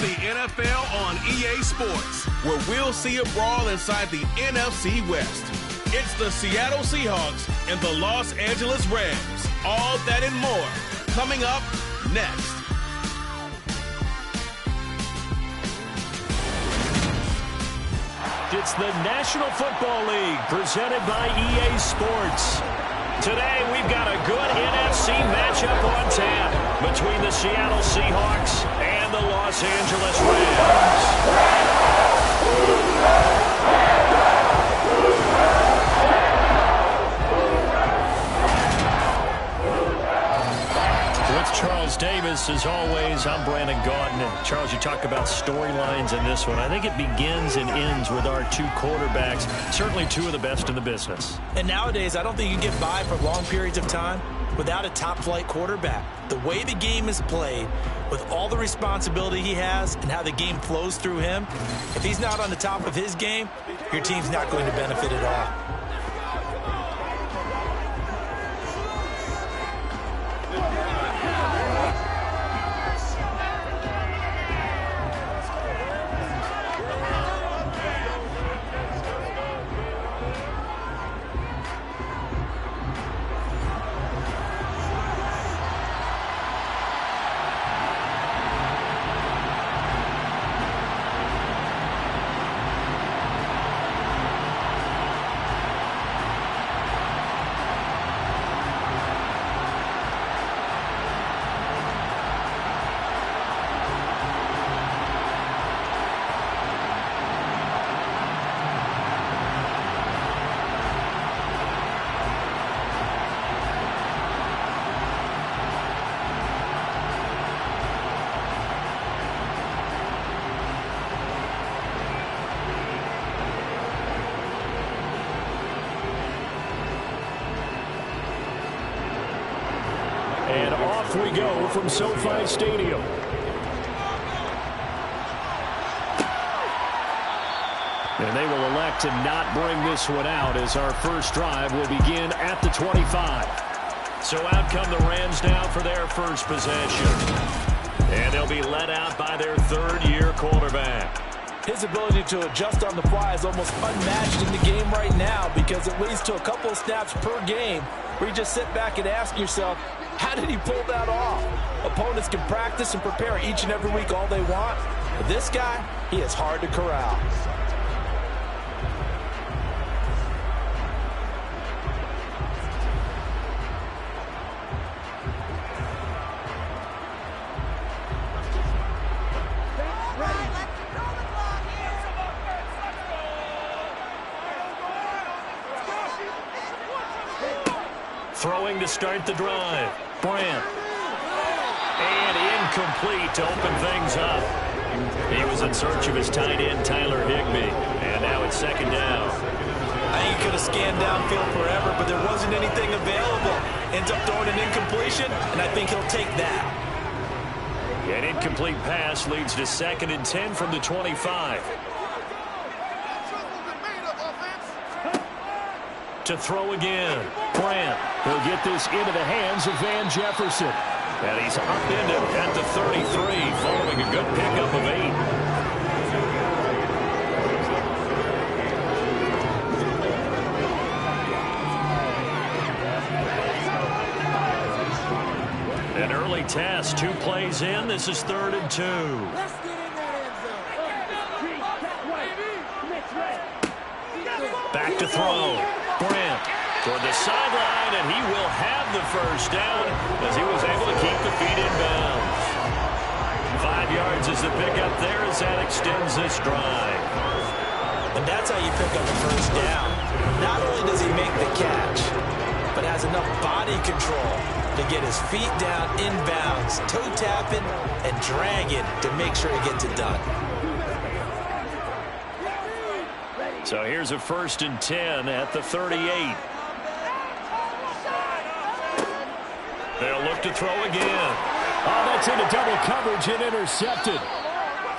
the NFL on EA Sports, where we'll see a brawl inside the NFC West. It's the Seattle Seahawks and the Los Angeles Rams. All that and more coming up next. It's the National Football League presented by EA Sports. Today we've got a good NFC matchup on tap between the Seattle Seahawks and the Los Angeles Rams. Charles Davis, as always, I'm Brandon Gaudin. And Charles, you talk about storylines in this one. I think it begins and ends with our two quarterbacks, certainly two of the best in the business. And nowadays, I don't think you can get by for long periods of time without a top-flight quarterback. The way the game is played, with all the responsibility he has and how the game flows through him, if he's not on the top of his game, your team's not going to benefit at all. And off we go from SoFi Stadium. And they will elect to not bring this one out as our first drive will begin at the 25. So out come the Rams now for their first possession. And they'll be led out by their third-year quarterback. His ability to adjust on the fly is almost unmatched in the game right now, because it leads to a couple of snaps per game where you just sit back and ask yourself, how did he pull that off? Opponents can practice and prepare each and every week all they want, but this guy, he is hard to corral. Throwing to start the drive. Brandt. And incomplete to open things up. He was in search of his tight end, Tyler Higbee. And now it's second down. I think he could have scanned downfield forever, but there wasn't anything available. Ends up throwing an incompletion, and I think he'll take that. An incomplete pass leads to 2nd and 10 from the 25. To throw again. Brandt. He'll get this into the hands of Van Jefferson. And he's upended at the 33, following a good pickup of 8. An early test, 2 plays in. This is 3rd and 2. Back to throw. Brandt toward the sideline, and he will have the first down as he was able to keep the feet in bounds. 5 yards is the pickup there as that extends this drive. And that's how you pick up a first down. Not only does he make the catch, but has enough body control to get his feet down inbounds, toe tapping and dragging to make sure he gets it done. So here's a 1st and 10 at the 38. They'll look to throw again. Oh, that's into double coverage and intercepted.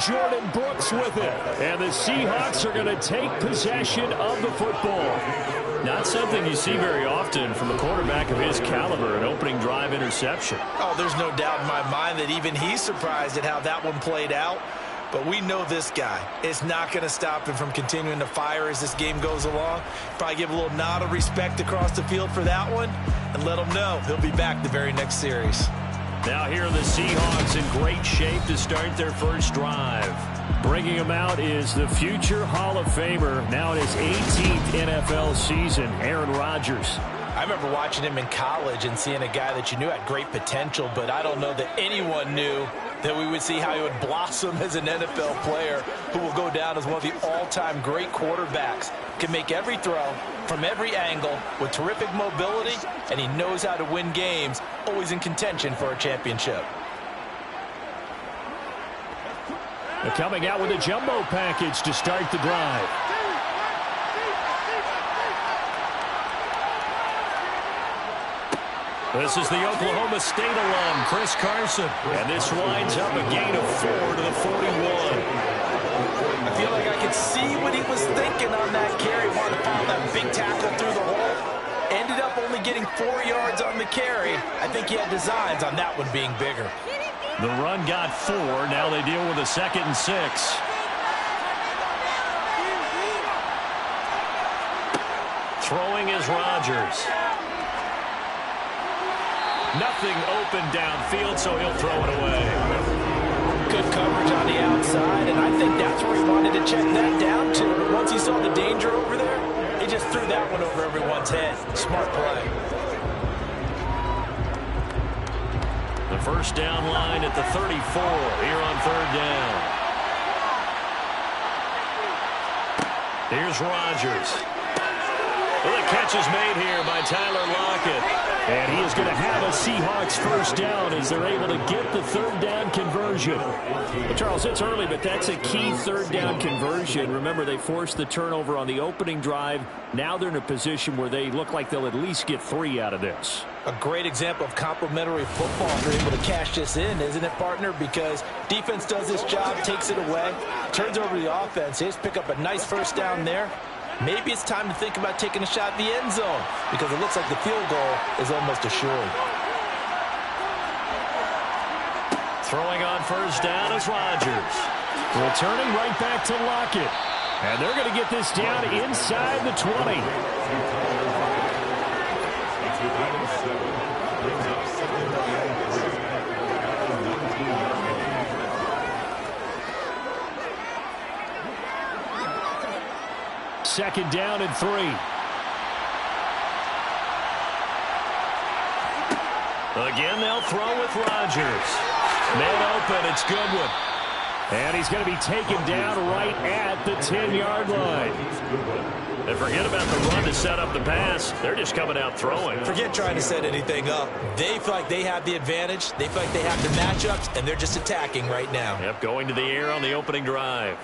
Jordan Brooks with it. And the Seahawks are going to take possession of the football. Not something you see very often from a quarterback of his caliber, an opening drive interception. Oh, there's no doubt in my mind that even he's surprised at how that one played out. But we know this guy is not going to stop him from continuing to fire as this game goes along. Probably give a little nod of respect across the field for that one and let him know he'll be back the very next series. Now here are the Seahawks in great shape to start their first drive. Bringing him out is the future Hall of Famer, now in his 18th NFL season, Aaron Rodgers. I remember watching him in college and seeing a guy that you knew had great potential, but I don't know that anyone knew that we would see how he would blossom as an NFL player who will go down as one of the all-time great quarterbacks. Can make every throw from every angle with terrific mobility, and he knows how to win games, always in contention for a championship. They're coming out with a jumbo package to start the drive. This is the Oklahoma State alum, Chris Carson. And this winds up a gain of 4 to the 41. I feel like I could see what he was thinking on that carry. Wanted to follow that big tackle through the hole. Ended up only getting 4 yards on the carry. I think he had designs on that one being bigger. The run got 4. Now they deal with a 2nd and 6. Throwing is Rodgers. Nothing open downfield, so he'll throw it away. Good coverage on the outside, and I think that's where he wanted to check that down to. But once he saw the danger over there, he just threw that one over everyone's head. Smart play. The first down line at the 34 here on 3rd down. Here's Rodgers. Well, the catch is made here by Tyler Lockett. And he is going to have a Seahawks first down as they're able to get the 3rd down conversion. Well, Charles, it's early, but that's a key 3rd down conversion. Remember, they forced the turnover on the opening drive. Now they're in a position where they look like they'll at least get 3 out of this. A great example of complementary football if they're able to cash this in, isn't it, partner? Because defense does this job, takes it away, turns over the offense. They just pick up a nice first down there. Maybe it's time to think about taking a shot at the end zone because it looks like the field goal is almost assured. Throwing on first down is Rodgers. Returning right back to Lockett. And they're going to get this down inside the 20. Second down and 3. Again, they'll throw with Rodgers. Man open, it's Goodwin. And he's going to be taken down right at the 10-yard line. And forget about the run to set up the pass. They're just coming out throwing. Forget trying to set anything up. They feel like they have the advantage. They feel like they have the matchups, and they're just attacking right now. Yep, going to the air on the opening drive.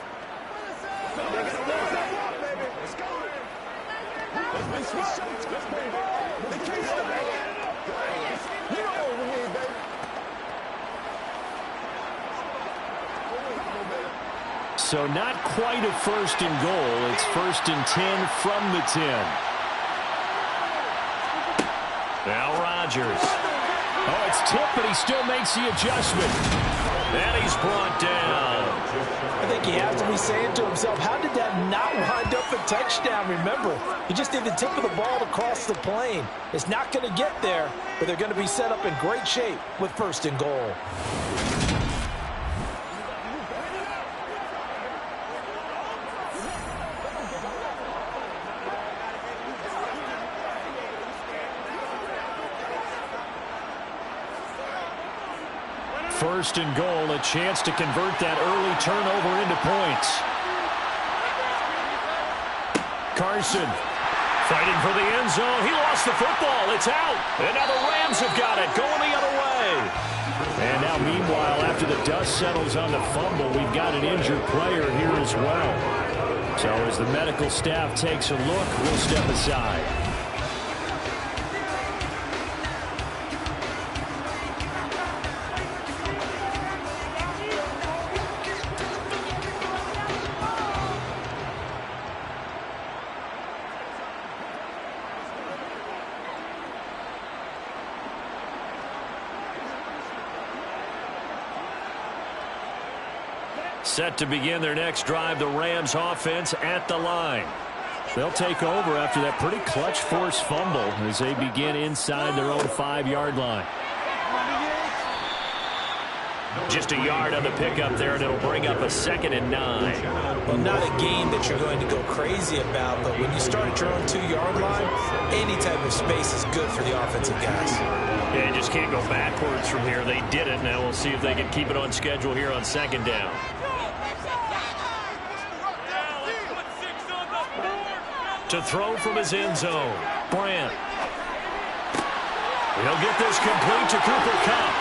So not quite a first and goal. It's 1st and 10 from the 10. Now Rodgers. Oh, it's tipped, but he still makes the adjustment. And he's brought down. I think he has to be saying to himself, how did that not wind up a touchdown? Remember, he just did the tip of the ball to cross the plane. It's not going to get there, but they're going to be set up in great shape with 1st and goal. First and goal, a chance to convert that early turnover into points. Carson fighting for the end zone. He lost the football. It's out. And now the Rams have got it, going the other way. And now, meanwhile, after the dust settles on the fumble, we've got an injured player here as well. So as the medical staff takes a look, we'll step aside. Set to begin their next drive, the Rams offense at the line. They'll take over after that pretty clutch forced fumble as they begin inside their own 5-yard line. Just a yard on the pickup there, and it'll bring up a 2nd and 9. Well, not a game that you're going to go crazy about, but when you start at your own 2-yard line, any type of space is good for the offensive guys. Yeah, you just can't go backwards from here. They did it. Now we'll see if they can keep it on schedule here on 2nd down. To throw from his end zone, Brandt. He'll get this complete to Cooper Kupp.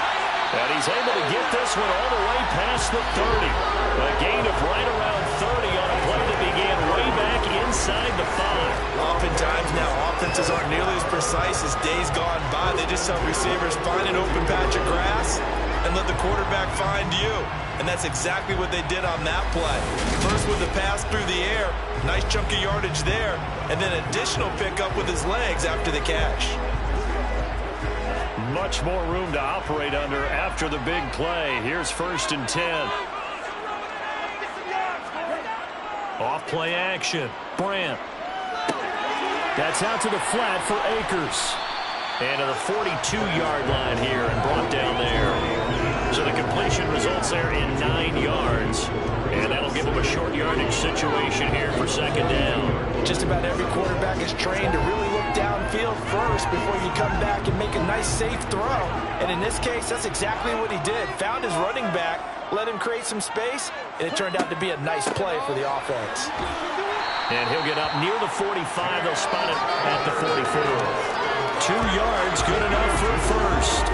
And he's able to get this one all the way past the 30. A gain of right around 30 on a play that began way back inside the 5. Oftentimes now offenses aren't nearly as precise as days gone by. They just help receivers find an open patch of grass and let the quarterback find you. And that's exactly what they did on that play. First with the pass through the air, nice chunk of yardage there, and then additional pickup with his legs after the catch. Much more room to operate under after the big play. Here's 1st and 10. Off play action. Brandt. That's out to the flat for Akers. And to the 42-yard line here and brought down there. So the completion results there in 9 yards. And that'll give them a short yardage situation here for 2nd down. Just about every quarterback is trained to really look downfield first before you come back and make a nice safe throw. And in this case, that's exactly what he did. Found his running back, let him create some space, and it turned out to be a nice play for the offense. And he'll get up near the 45. They'll spot it at the 44. 2 yards, good enough for first.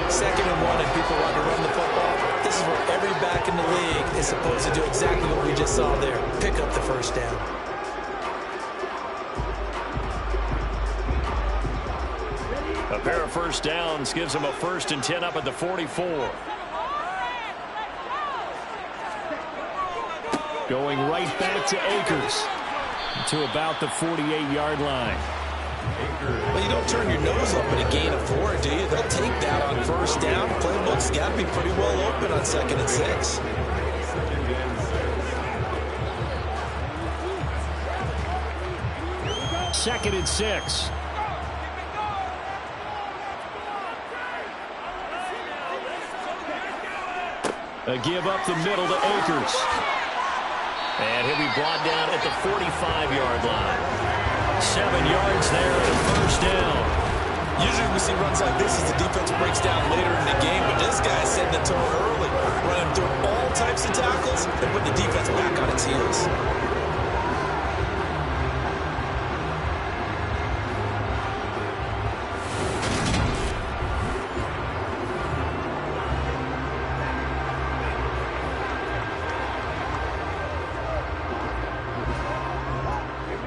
2nd and 1, and people want to run the football. This is where every back in the league is supposed to do exactly what we just saw there. Pick up the 1st down. A pair of 1st downs gives them a 1st and 10 up at the 44. Going right back to Akers to about the 48-yard line. Well, you don't turn your nose up at a gain of 4, do you? They'll take that on 1st down. Playbook's got to be pretty well open on 2nd and 6. Second and 6. A give up the middle to Akers. And he'll be brought down at the 45-yard line. 7 yards there and a 1st down. Usually we see runs like this as the defense breaks down later in the game, but this guy's setting the tone early, running through all types of tackles and putting the defense back on its heels.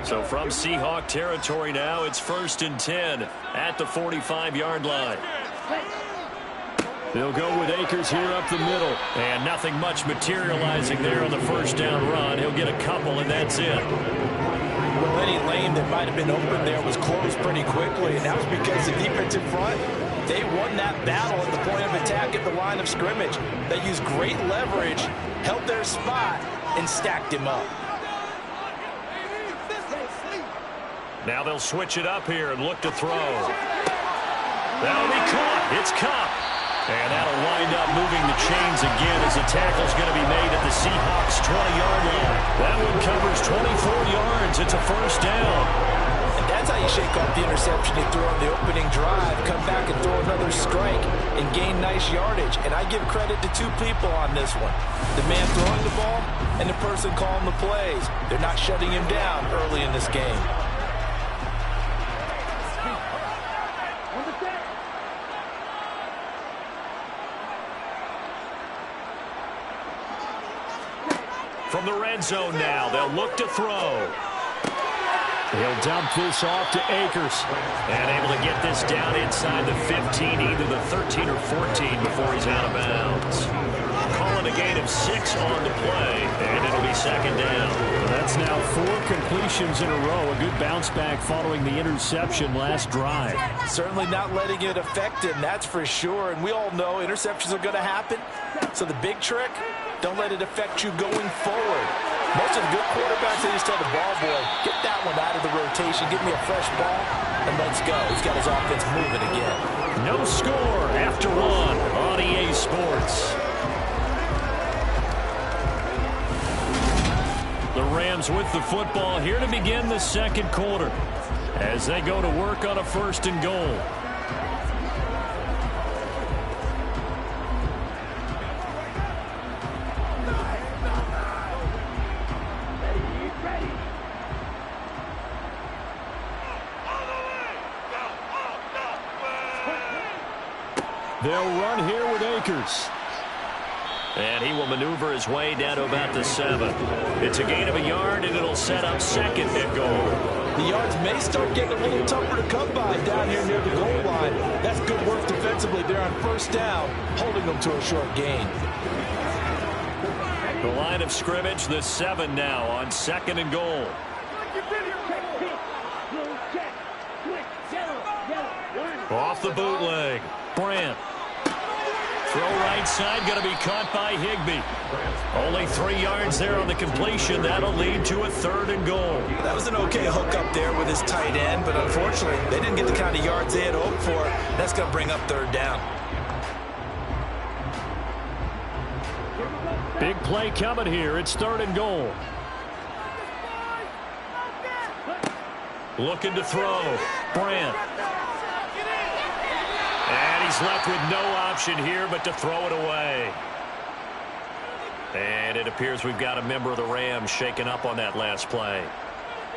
So from Seahawk territory now, it's 1st and 10 at the 45-yard line. They'll go with Akers here up the middle. And nothing much materializing there on the 1st down run. He'll get a couple, and that's it. Well, any lane that might have been open there was closed pretty quickly, and that was because the defensive front, they won that battle at the point of attack at the line of scrimmage. They used great leverage, held their spot, and stacked him up. Now they'll switch it up here and look to throw. That'll be caught. It's Kupp. And that'll wind up moving the chains again as the tackle's going to be made at the Seahawks' 20-yard line. That one covers 24 yards. It's a 1st down. And that's how you shake off the interception you threw on the opening drive. Come back and throw another strike and gain nice yardage. And I give credit to 2 people on this one. The man throwing the ball and the person calling the plays. They're not shutting him down early in this game. From the red zone now, they'll look to throw. He'll dump this off to Akers. And able to get this down inside the 15, either the 13 or 14 before he's out of bounds. Calling a gain of 6 on the play, and it'll be 2nd down. That's now 4 completions in a row. A good bounce back following the interception last drive. Certainly not letting it affect him, that's for sure. And we all know interceptions are going to happen. So the big trick, Don't let it affect you going forward. Most of the good quarterbacks, they just tell the ball boy, get that one out of the rotation, give me a fresh ball, and let's go. He's got his offense moving again. No score after one on EA Sports. The Rams with the football here to begin the second quarter as they go to work on a 1st and goal. They'll run here with Akers. And he will maneuver his way down to about the 7. It's a gain of a yard, and it'll set up 2nd and goal. The yards may start getting a little tougher to come by down here near the goal line. That's good work defensively there on 1st down, holding them to a short gain. The line of scrimmage, the 7 now on 2nd and goal. Off the bootleg. Brandt. Throw right side, going to be caught by Higbee. Only 3 yards there on the completion. That'll lead to a 3rd and goal. That was an okay hook up there with his tight end, but unfortunately, they didn't get the kind of yards they had hoped for. That's going to bring up 3rd down. Big play coming here. It's 3rd and goal. Looking to throw. Brandt. And he's left with no option here but to throw it away. And it appears we've got a member of the Rams shaken up on that last play.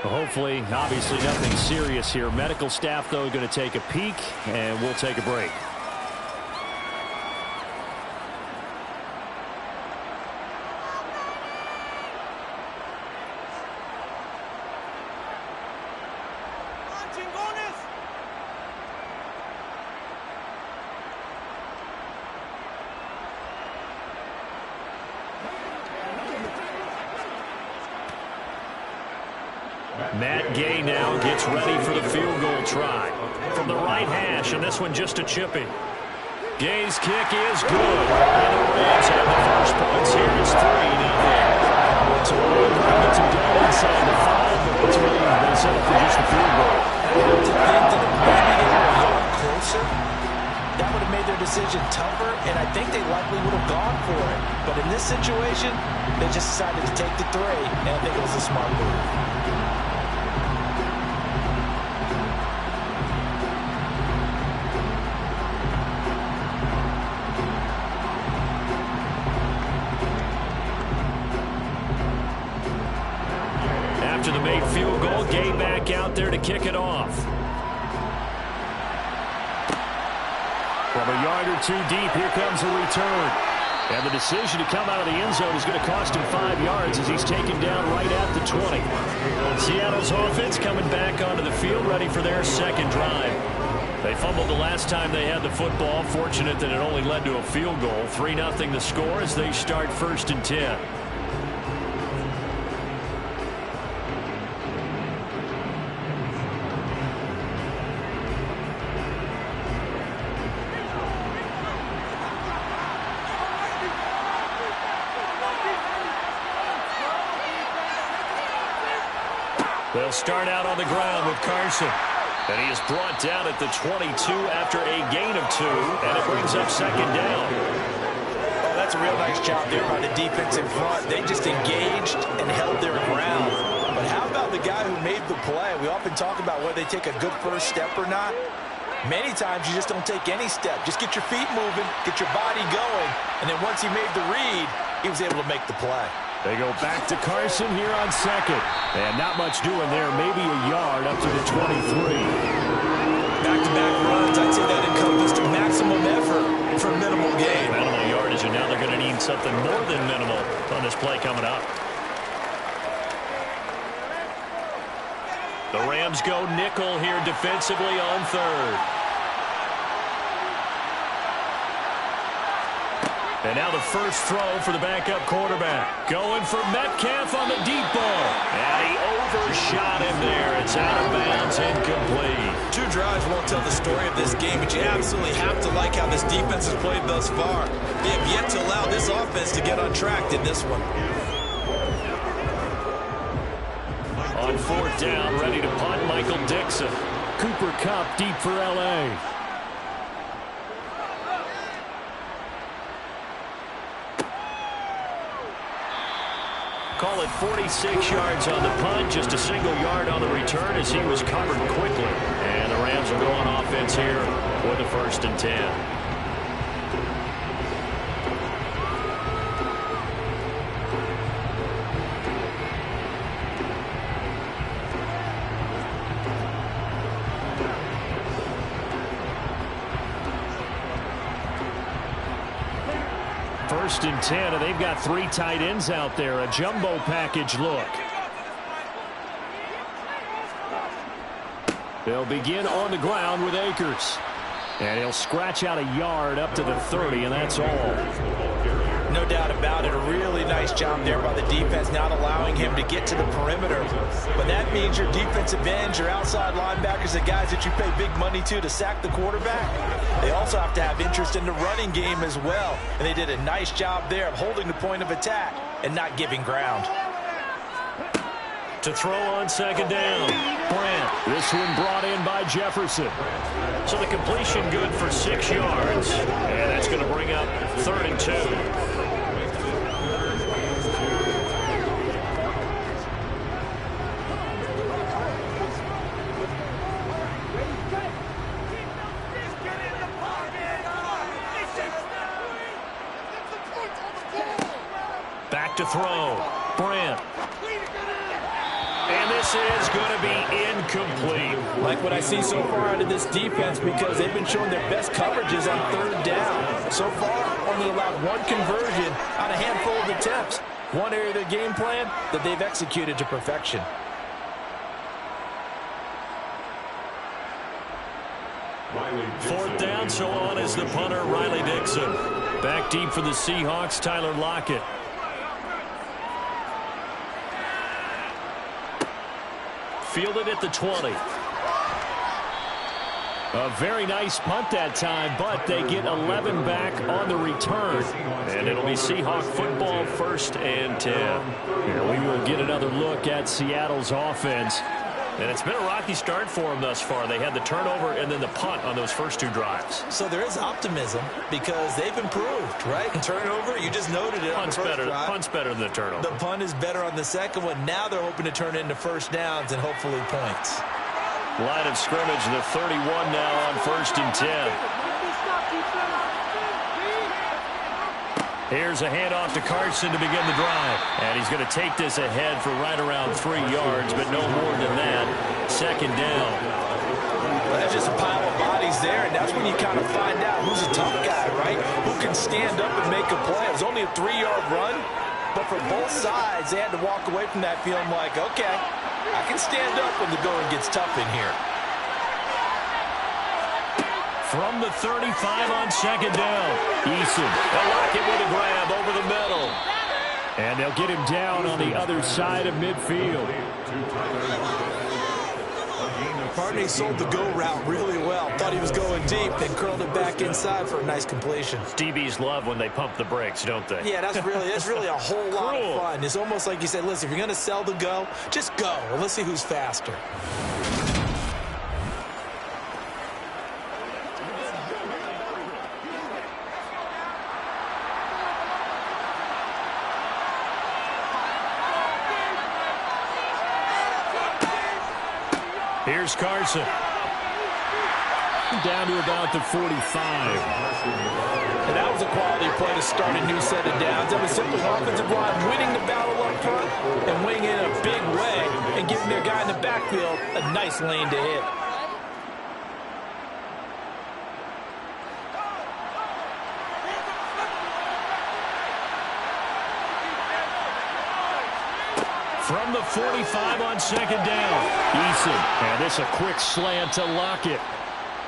Hopefully, obviously nothing serious here. Medical staff, though, going to take a peek, and we'll take a break. Matt Gay now gets ready for the field goal try from the right hash, and this one just a chippy. Gay's kick is good, and the Rams have the first points here. It's 3-0. So we're gets him down inside the 5, but it's really been set up for just a field goal. I have to think that if maybe they were a yard closer, that would have made their decision tougher, and I think they likely would have gone for it. But in this situation, they just decided to take the 3, and I think it was a smart move. After the made field goal, Gay back out there to kick it off. From a yard or 2 deep, here comes a return. And the decision to come out of the end zone is going to cost him 5 yards as he's taken down right at the 20. Seattle's offense coming back onto the field, ready for their 2nd drive. They fumbled the last time they had the football. Fortunate that it only led to a field goal. 3-0 the score as they start 1st and 10. They'll start out on the ground with Carson. And he is brought down at the 22 after a gain of 2, and it brings up 2nd down. Oh, that's a real nice job there by the defense in front. They just engaged and held their ground. But how about the guy who made the play? We often talk about whether they take a good first step or not. Many times you just don't take any step. Just get your feet moving, get your body going, and then once he made the read, he was able to make the play. They go back to Carson here on 2nd. And not much doing there. Maybe a yard up to the 23. Back-to-back runs. I'd say that encompassed maximum effort for minimal gain. Minimal yardage, and now they're going to need something more than minimal on this play coming up. The Rams go nickel here defensively on 3rd. And now the first throw for the backup quarterback. Going for Metcalf on the deep ball. And he overshot him there. It's out of bounds, incomplete. 2 drives won't tell the story of this game, but you absolutely have to like how this defense has played thus far. They have yet to allow this offense to get untracked in this one. On fourth down, ready to punt, Michael Dixon. Cooper Kupp deep for L.A. Call it 46 yards on the punt, just a single yard on the return as he was covered quickly. And the Rams will go on offense here with a 1st and 10. First and 10, and they've got 3 tight ends out there. A jumbo package look. They'll begin on the ground with Akers. And he'll scratch out a yard up to the 30, and that's all. No doubt about it. A really nice job there by the defense, not allowing him to get to the perimeter. But that means your defensive ends, your outside linebackers, the guys that you pay big money to sack the quarterback, they also have to have interest in the running game as well. And they did a nice job there of holding the point of attack and not giving ground. To throw on 2nd down, Brant. This one brought in by Jefferson. So the completion good for 6 yards. And that's going to bring up 3rd and 2. Back to throw. Brant. And this is going to be incomplete. Like what I see so far out of this defense, because they've been showing their best coverages on 3rd down. So far, only allowed 1 conversion on a handful of attempts. One area of their game plan that they've executed to perfection. Fourth down, so on is the punter, Riley Dixon. Back deep for the Seahawks, Tyler Lockett. Fielded at the 20. A very nice punt that time, but they get 11 back on the return. And it'll be Seahawk football, 1st and 10. Here we will get another look at Seattle's offense. And it's been a rocky start for them thus far. They had the turnover and then the punt on those first 2 drives. So there is optimism because they've improved, right? And turnover, you just noted it. Punt's better than the turnover. The punt is better on the second one. Now they're hoping to turn into 1st downs and hopefully points. Line of scrimmage, the 31 now on 1st and 10. Here's a handoff to Carson to begin the drive. And he's going to take this ahead for right around 3 yards, but no more than that. 2nd down. Well, that's just a pile of bodies there, and that's when you kind of find out who's a tough guy, right? Who can stand up and make a play. It was only a 3-yard run, but for both sides, they had to walk away from that feeling like, okay, I can stand up when the going gets tough in here. From the 35 on 2nd down, Eason. They'll lock it with a grab over the middle. And they'll get him down on the other side of midfield. Barney sold the go route really well. Thought he was going deep, then curled it back inside for a nice completion. DBs love when they pump the brakes, don't they? Yeah, that's really a whole lot of fun. It's almost like you said, listen, if you're going to sell the go, just go. And let's see who's faster. Here's Carson. Down to about the 45. And that was a quality play to start a new set of downs. That was simply offensive line winning the battle up front and winning in a big way and giving their guy in the backfield a nice lane to hit. From the 45 on 2nd down, Eason. And this a quick slant to Lockett.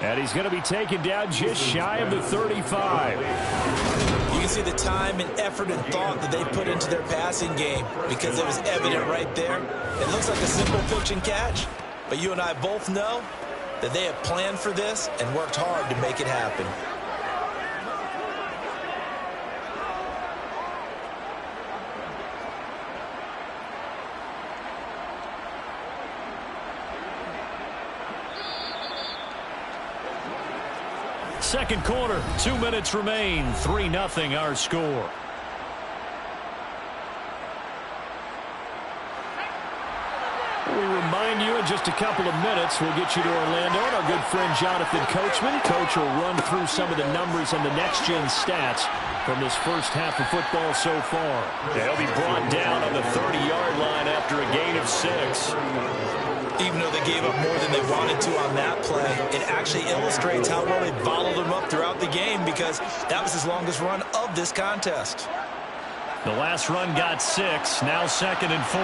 And he's going to be taken down just shy of the 35. You can see the time and effort and thought that they put into their passing game because it was evident right there. It looks like a simple pitch and catch, but you and I both know that they have planned for this and worked hard to make it happen. Second quarter, 2 minutes remain. 3-0 our score. We remind you in just a couple of minutes, we'll get you to Orlando and our good friend Jonathan Coachman. Coach will run through some of the numbers and the next-gen stats from this first half of football so far. They'll be brought down on the 30-yard line after a gain of 6. Even though they gave up more than they wanted to on that play, it actually illustrates how well they bottled them up throughout the game because that was his longest run of this contest. The last run got 6, now 2nd and 4.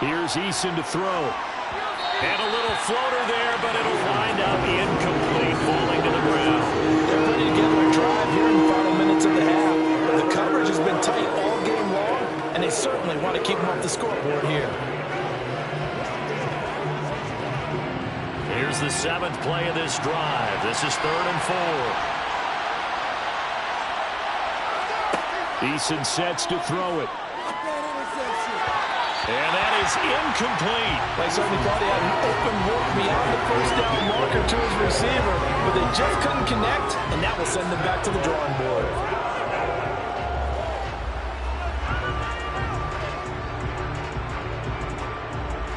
Here's Eason to throw. And a little floater there, but it'll wind up incomplete, falling to the ground. They're putting together a drive here in the final minutes of the half. The coverage has been tight all game long, and they certainly want to keep them off the scoreboard here. Here's the 7th play of this drive. This is 3rd and 4. Eason sets to throw it. And that is incomplete. They certainly thought he had an open look beyond the first down marker to his receiver, but they just couldn't connect, and that will send them back to the drawing board.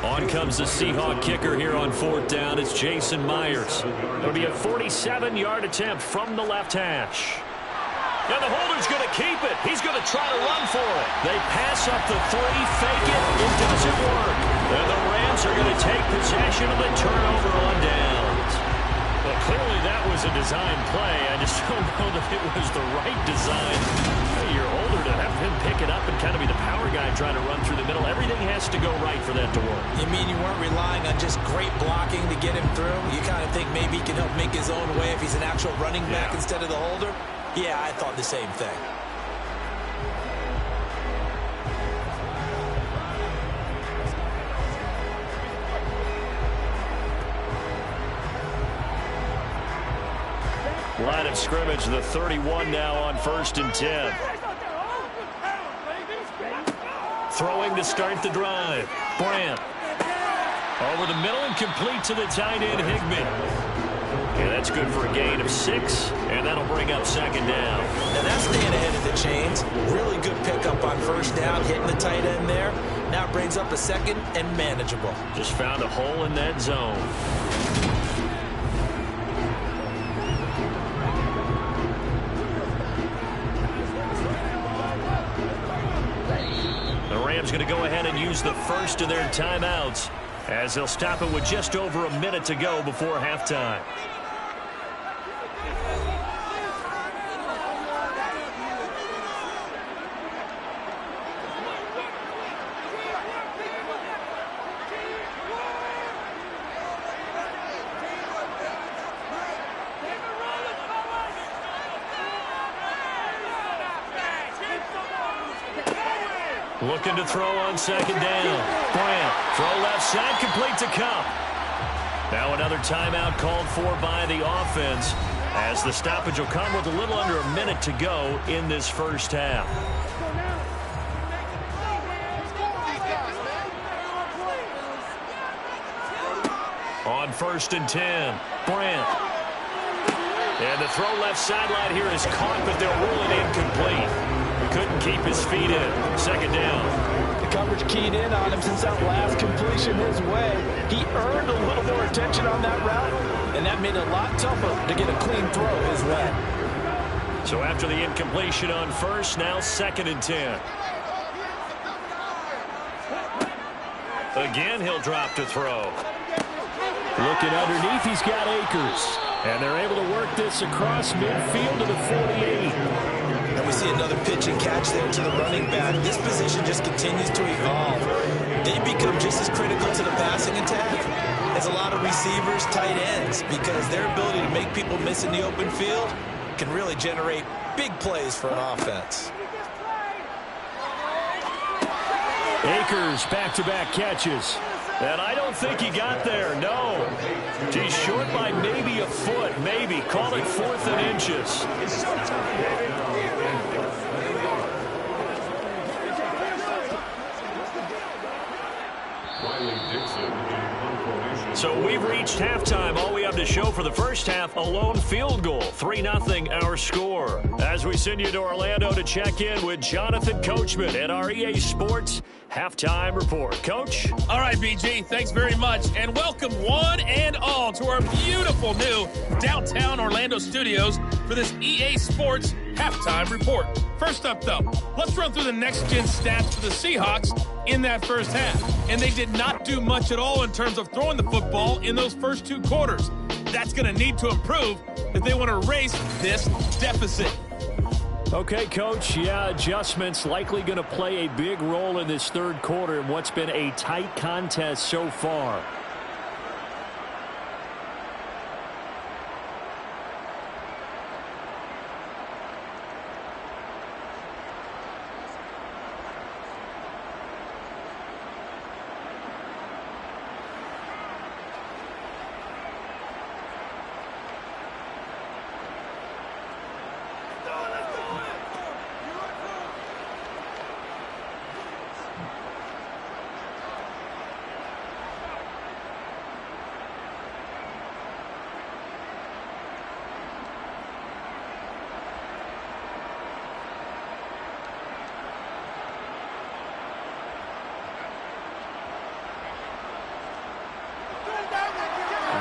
On comes the Seahawk kicker here on 4th down. It's Jason Myers. It'll be a 47-yard attempt from the left hash. And the holder's going to keep it. He's going to try to run for it. They pass up the 3, fake it. It doesn't work. And the Rams are going to take possession of the turnover on downs. Well, clearly that was a design play. I just don't know that it was the right design. Your holder to have him pick it up and kind of be the power guy trying to run through the middle. Everything has to go right for that to work. You mean you weren't relying on just great blocking to get him through? You kind of think maybe he can help make his own way if he's an actual running back instead of the holder? Yeah, I thought the same thing. Line of scrimmage, the 31 now on 1st and 10. Throwing to start the drive. Brandt. Over the middle and complete to the tight end, Higbee. And that's good for a gain of 6, and that'll bring up 2nd down. Now that's staying ahead of the chains. Really good pickup on 1st down, hitting the tight end there. Now it brings up a 2nd and manageable. Just found a hole in that zone. The Rams going to go ahead and use the first of their timeouts as they'll stop it with just over a minute to go before halftime. Looking to throw on 2nd down. Brandt, throw left side, complete to Cup. Now another timeout called for by the offense as the stoppage will come with a little under a minute to go in this first half. On 1st and 10, Brandt. And the throw left sideline here is caught, but they'll rule it incomplete. Couldn't keep his feet in. 2nd down. The coverage keyed in on him since that last completion his way. He earned a little more attention on that route, and that made it a lot tougher to get a clean throw his way. So after the incompletion on 1st, now 2nd and 10. Again, he'll drop to throw. Looking underneath, he's got Akers. And they're able to work this across midfield to the 48. And we see another pitch and catch there to the running back. This position just continues to evolve. They become just as critical to the passing attack as a lot of receivers, tight ends, because their ability to make people miss in the open field can really generate big plays for an offense. Akers back-to-back catches. And I don't think he got there, no. He's short by maybe a foot, maybe. Call it 4th and inches. It's showtime, baby. So we've reached halftime. All we have to show for the first half, a lone field goal. 3-0 our score. As we send you to Orlando to check in with Jonathan Coachman at our EA Sports Halftime Report. Coach? All right, BG, thanks very much. And welcome one and all to our beautiful new downtown Orlando studios for this EA Sports Halftime Report. First up, though, let's run through the next-gen stats for the Seahawks in that first half. And they did not do much at all in terms of throwing the football in those first 2 quarters. That's going to need to improve if they want to erase this deficit. Okay, Coach, yeah, adjustments likely going to play a big role in this third quarter in what's been a tight contest so far.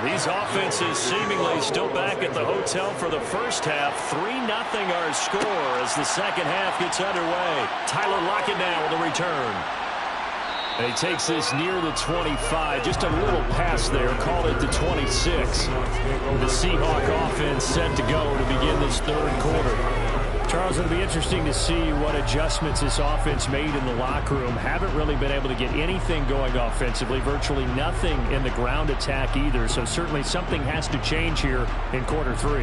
These offenses seemingly still back at the hotel for the first half. 3-0 our score as the second half gets underway. Tyler Lockett now with a return. And he takes this near the 25. Just a little pass there. Call it the 26. The Seahawk offense set to go to begin this third quarter. Charles, it'll be interesting to see what adjustments this offense made in the locker room. Haven't really been able to get anything going offensively. Virtually nothing in the ground attack either. So certainly something has to change here in quarter 3.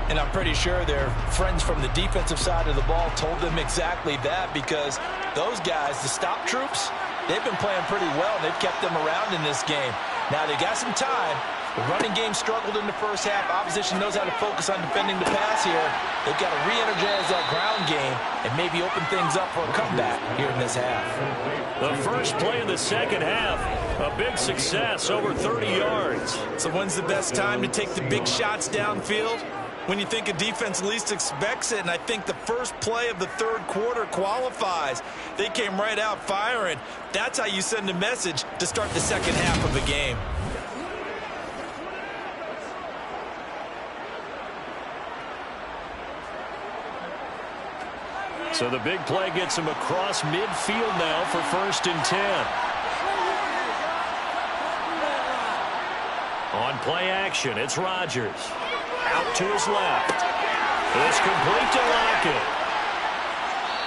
And I'm pretty sure their friends from the defensive side of the ball told them exactly that, because those guys, the stop troops, they've been playing pretty well, and they've kept them around in this game. Now, they got some time. The running game struggled in the first half. Opposition knows how to focus on defending the pass here. They've got to re-energize that ground game and maybe open things up for a comeback here in this half. The first play of the second half, a big success, over 30 yards. So when's the best time to take the big shots downfield? When you think a defense least expects it, and I think the first play of the third quarter qualifies. They came right out firing. That's how you send a message to start the second half of a game. So the big play gets him across midfield now for 1st and 10. On play action, it's Rodgers. Out to his left. It's complete to Lockett.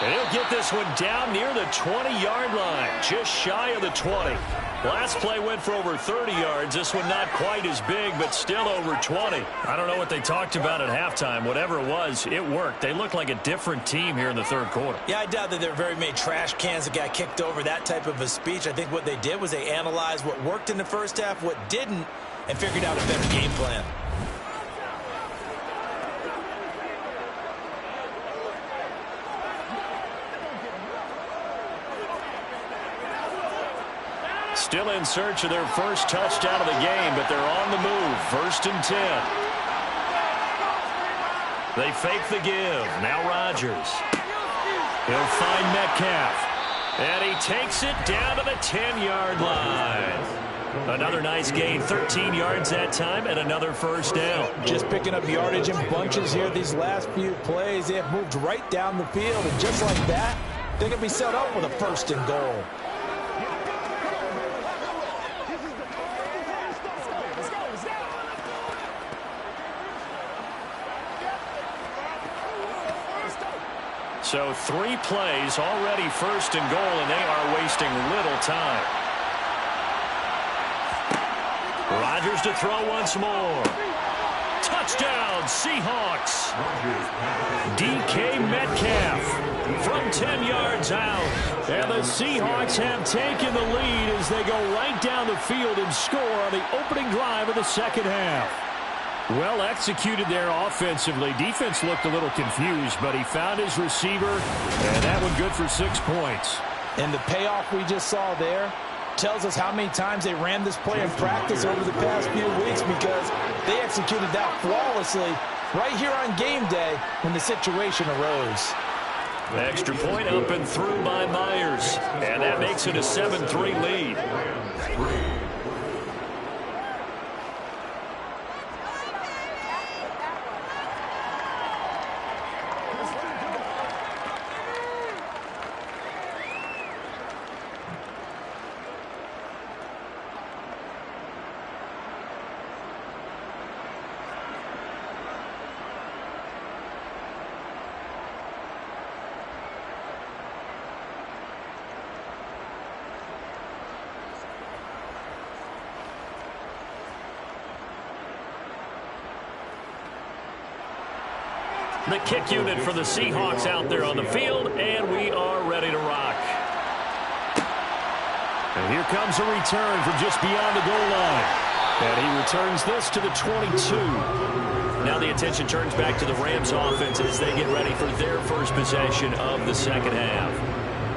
And he'll get this one down near the 20-yard line, just shy of the 20. Last play went for over 30 yards. This one not quite as big, but still over 20. I don't know what they talked about at halftime. Whatever it was, it worked. They look like a different team here in the third quarter. Yeah, I doubt that there were very many trash cans that got kicked over, that type of a speech. I think what they did was they analyzed what worked in the first half, what didn't, and figured out a better game plan. Still in search of their first touchdown of the game, but they're on the move. 1st and 10. They fake the give. Now Rodgers. He'll find Metcalf. And he takes it down to the 10-yard line. Another nice gain. 13 yards that time and another first down. Just picking up yardage in bunches here these last few plays. They have moved right down the field, and just like that, they're going to be set up with a 1st and goal. So 3 plays, already 1st and goal, and they are wasting little time. Rodgers to throw once more. Touchdown, Seahawks. DK Metcalf from 10 yards out. And the Seahawks have taken the lead as they go right down the field and score on the opening drive of the second half. Well executed there offensively. Defense looked a little confused, but he found his receiver, and that one good for 6 points. And the payoff we just saw there tells us how many times they ran this play in practice over the past few weeks, because they executed that flawlessly right here on game day when the situation arose. Extra point up and through by Myers, and that makes it a 7-3 lead. The kick unit for the Seahawks out there on the field, and we are ready to rock. And here comes a return from just beyond the goal line. And he returns this to the 22. Now the attention turns back to the Rams offense as they get ready for their first possession of the second half.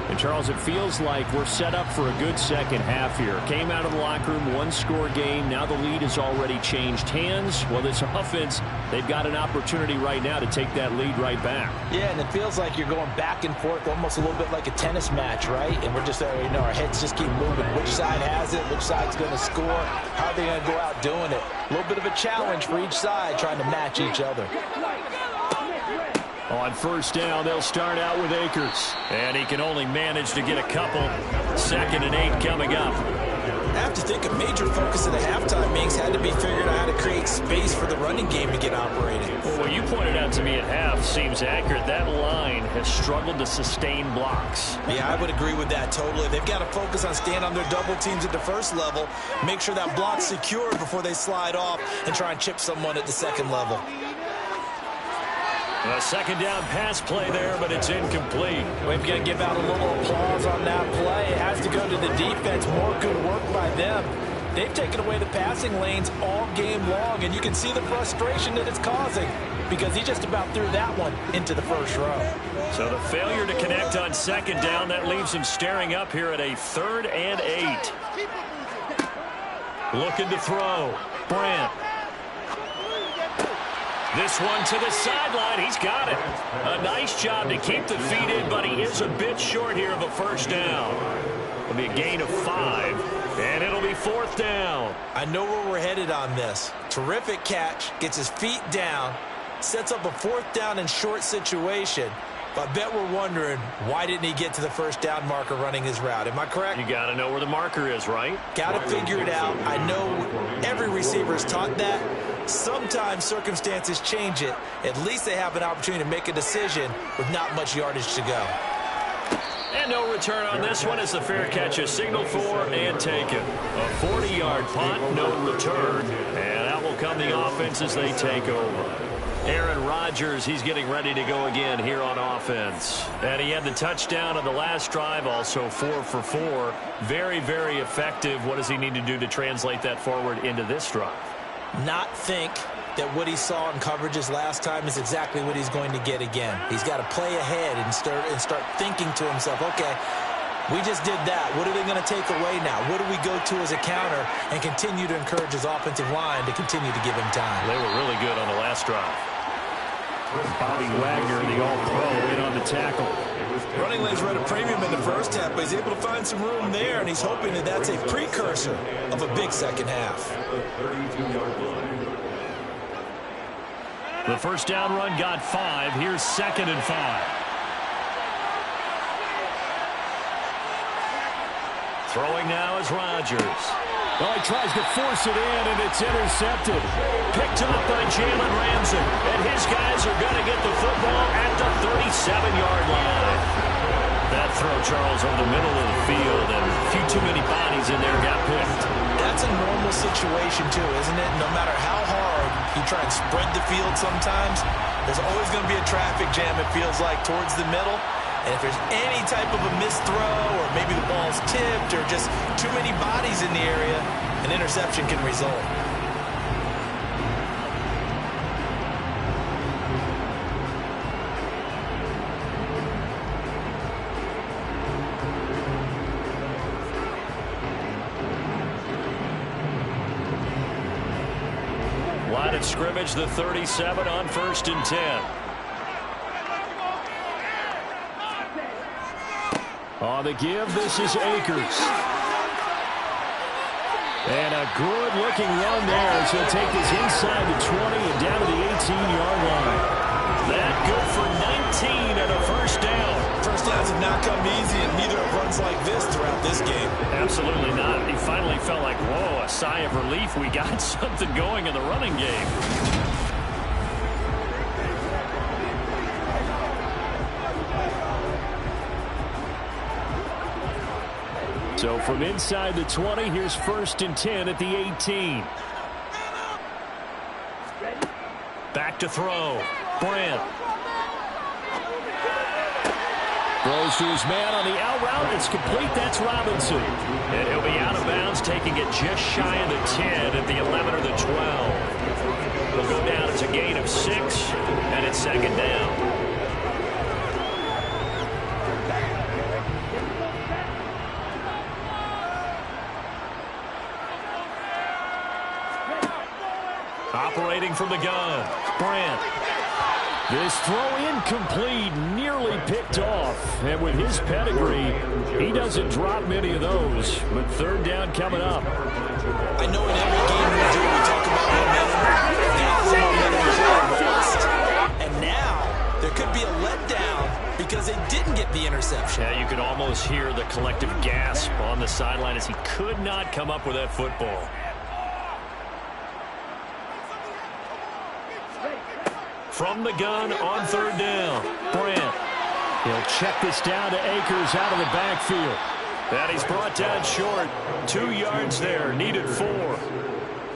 And, Charles, it feels like we're set up for a good second half here. Came out of the locker room, one-score game. Now the lead has already changed hands. Well, this offense, they've got an opportunity right now to take that lead right back. Yeah, and it feels like you're going back and forth, almost a little bit like a tennis match, right? And we're just, our heads just keep moving. Which side has it? Which side's going to score? How are they going to go out doing it? A little bit of a challenge for each side, trying to match each other. On first down, they'll start out with Akers. And he can only manage to get a couple. 2nd and 8 coming up. I have to think a major focus at the halftime, Minks, had to be figuring out how to create space for the running game to get operating. Well, what you pointed out to me at half seems accurate. That line has struggled to sustain blocks. Yeah, I would agree with that totally. They've got to focus on staying on their double teams at the first level, make sure that block's secured before they slide off and try and chip someone at the second level. A second down pass play there, but it's incomplete. We've got to give out a little applause on that play. It has to go to the defense. More good work by them. They've taken away the passing lanes all game long, and you can see the frustration that it's causing because he just about threw that one into the first row. So the failure to connect on second down, that leaves him staring up here at a 3rd and 8. Looking to throw. Brandt. This one to the sideline. He's got it. A nice job to keep the feet in, but he is a bit short here of a first down. It'll be a gain of 5, and it'll be 4th down. I know where we're headed on this. Terrific catch, gets his feet down, sets up a 4th down and short situation. But I bet we're wondering, why didn't he get to the first down marker running his route? Am I correct? You got to know where the marker is, right? Got to figure it out. I know every receiver is taught that. Sometimes circumstances change it. At least they have an opportunity to make a decision with not much yardage to go. And no return on this one as the fair catch is signaled for and taken. A 40-yard punt, no return. And out will come the offense as they take over. Aaron Rodgers, he's getting ready to go again here on offense. And he had the touchdown on the last drive, also 4 for 4. Very, very effective. What does he need to do to translate that forward into this drive? Not think that what he saw in coverages last time is exactly what he's going to get again. He's got to play ahead and start thinking to himself, okay, we just did that. What are they going to take away now? What do we go to as a counter? And continue to encourage his offensive line to continue to give him time. They were really good on the last drive. Bobby Wagner, the all-pro, in on the tackle. Running lanes were at a premium in the first half, but he's able to find some room there, and he's hoping that that's a precursor of a big second half. The first down run got 5. Here's 2nd and 5. Throwing now is Rodgers. Well, he tries to force it in, and it's intercepted. Picked up by Jalen Ramsey. And his guys are going to get the football at the 37-yard line. That throw, Charles, over the middle of the field, and a few too many bodies in there got picked. That's a normal situation, too, isn't it? No matter how hard you try and spread the field sometimes, there's always going to be a traffic jam, it feels like, towards the middle. And if there's any type of a missed throw, or maybe the ball's tipped, or just too many bodies in the area, an interception can result. Line of scrimmage, the 37 on 1st and 10. On the give, this is Akers. And a good-looking run there as he'll take this inside the 20 and down to the 18-yard line. That good for 19 and a first down. First downs have not come easy, and neither have runs like this throughout this game. Absolutely not. He finally felt like, whoa, a sigh of relief. We got something going in the running game. So from inside the 20, here's 1st and 10 at the 18. Back to throw. Brandt. Throws to his man on the out route. It's complete. That's Robinson. And he'll be out of bounds, taking it just shy of the 10 at the 11 or the 12. He'll go down. It's a gain of 6, and it's 2nd down. Operating from the gun, Brandt. This throw incomplete, nearly picked off. And with his pedigree, he doesn't drop many of those. But 3rd down coming up. I know in every game we do, we talk about momentum. Now the momentum is lost. And now there could be a letdown because they didn't get the interception. Yeah, you could almost hear the collective gasp on the sideline as he could not come up with that football. From the gun on 3rd down, Brandt. He'll check this down to Akers out of the backfield. And he's brought down short. 2 yards there, needed 4.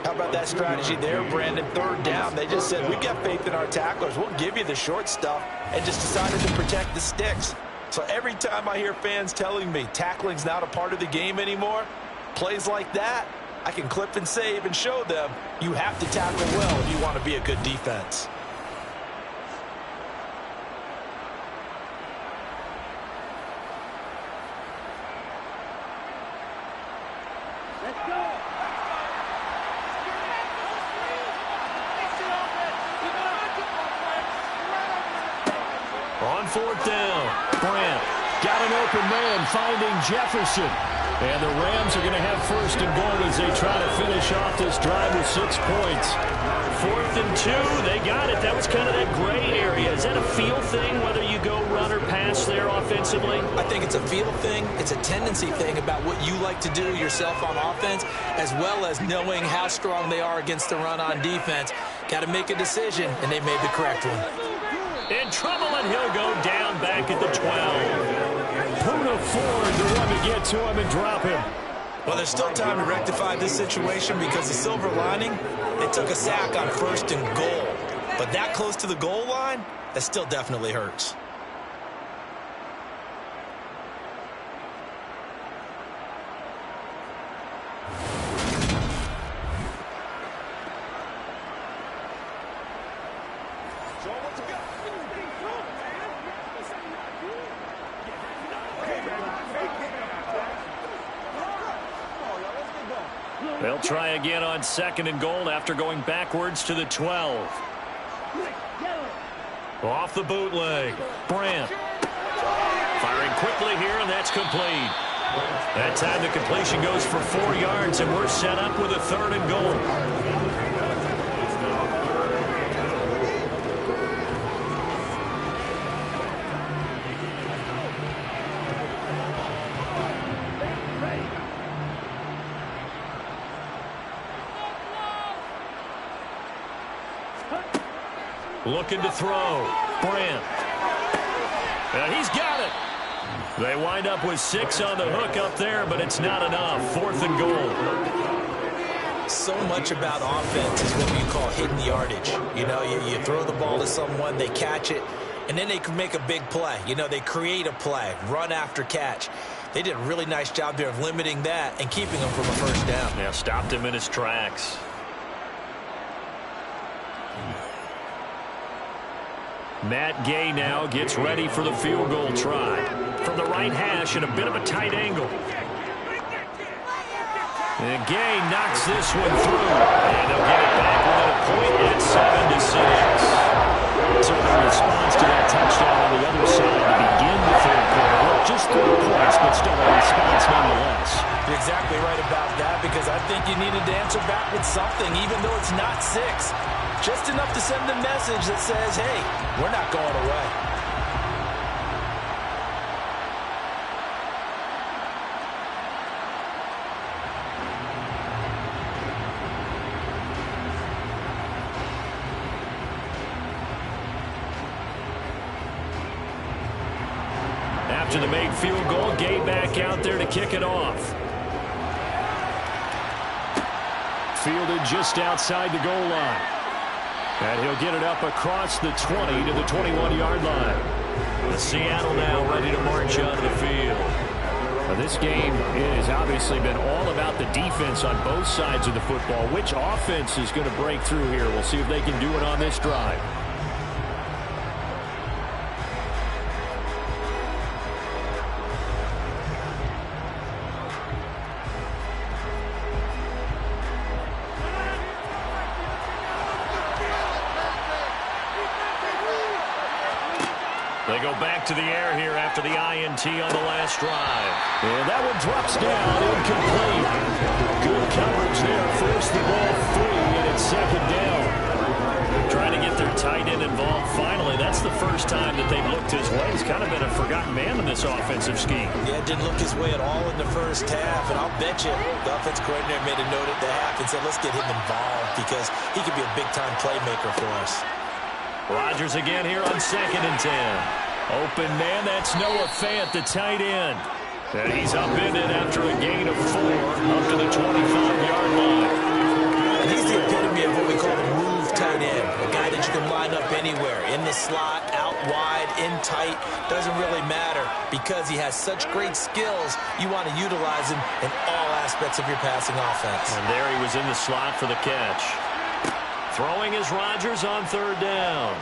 How about that strategy there, Brandon? 3rd down, they just said, we've got faith in our tacklers. We'll give you the short stuff, and just decided to protect the sticks. So every time I hear fans telling me tackling's not a part of the game anymore, plays like that, I can clip and save and show them you have to tackle well if you want to be a good defense. On 4th down, Brandt got an open man, finding Jefferson. And the Rams are going to have 1st and goal as they try to finish off this drive with 6 points. 4th and 2, they got it. That was kind of that gray area. Is that a feel thing, whether you go run or pass there offensively? I think it's a feel thing. It's a tendency thing about what you like to do yourself on offense, as well as knowing how strong they are against the run on defense. Got to make a decision, and they made the correct one. In trouble, and he'll go down back at the 12. Puna Ford, the one to get to him and drop him. Well, there's still time to rectify this situation because the silver lining, they took a sack on 1st and goal. But that close to the goal line, that still definitely hurts. They'll try again on 2nd and goal after going backwards to the 12. Off the bootleg, Brandt. Firing quickly here, and that's complete. That time the completion goes for 4 yards, and we're set up with a 3rd and goal. Looking to throw. Brandt. And he's got it. They wind up with 6 on the hook up there, but it's not enough. 4th and goal. So much about offense is what we call hitting the yardage. You know, you throw the ball to someone, they catch it, and then they can make a big play. You know, they create a play, run after catch. They did a really nice job there of limiting that and keeping him from a first down. Yeah, stopped him in his tracks. Matt Gay now gets ready for the field goal try. From the right hash at a bit of a tight angle. And Gay knocks this one through. And they'll get it back within a point at 7-6. So the response to that touchdown on the other side to begin the third quarter. Just 3 points, but still a response nonetheless. You're exactly right about that, because I think you needed to answer back with something, even though it's not 6. Just enough to send the message that says, hey, we're not going away. After the made field goal, Gay back out there to kick it off. Fielded just outside the goal line. And he'll get it up across the 20 to the 21-yard line. The Seattle now ready to march onto the field. Now this game has obviously been all about the defense on both sides of the football. Which offense is going to break through here? We'll see if they can do it on this drive. They go back to the air here after the INT on the last drive. And that one drops down, incomplete. Good coverage there. Forced the ball free, and it's 2nd down. Trying to get their tight end involved finally. That's the first time that they've looked his way. He's kind of been a forgotten man in this offensive scheme. Yeah, didn't look his way at all in the first half. And I'll bet you the offense coordinator made a note at the half and said, let's get him involved, because he could be a big-time playmaker for us. Rodgers again here on 2nd and 10. Open man, that's Noah Fant, the tight end. And he's upended after a gain of 4 up to the 25-yard line. And he's the epitome of what we call a move tight end, a guy that you can line up anywhere, in the slot, out wide, in tight, doesn't really matter, because he has such great skills. You want to utilize him in all aspects of your passing offense. And there he was in the slot for the catch. Throwing is Rodgers on 3rd down.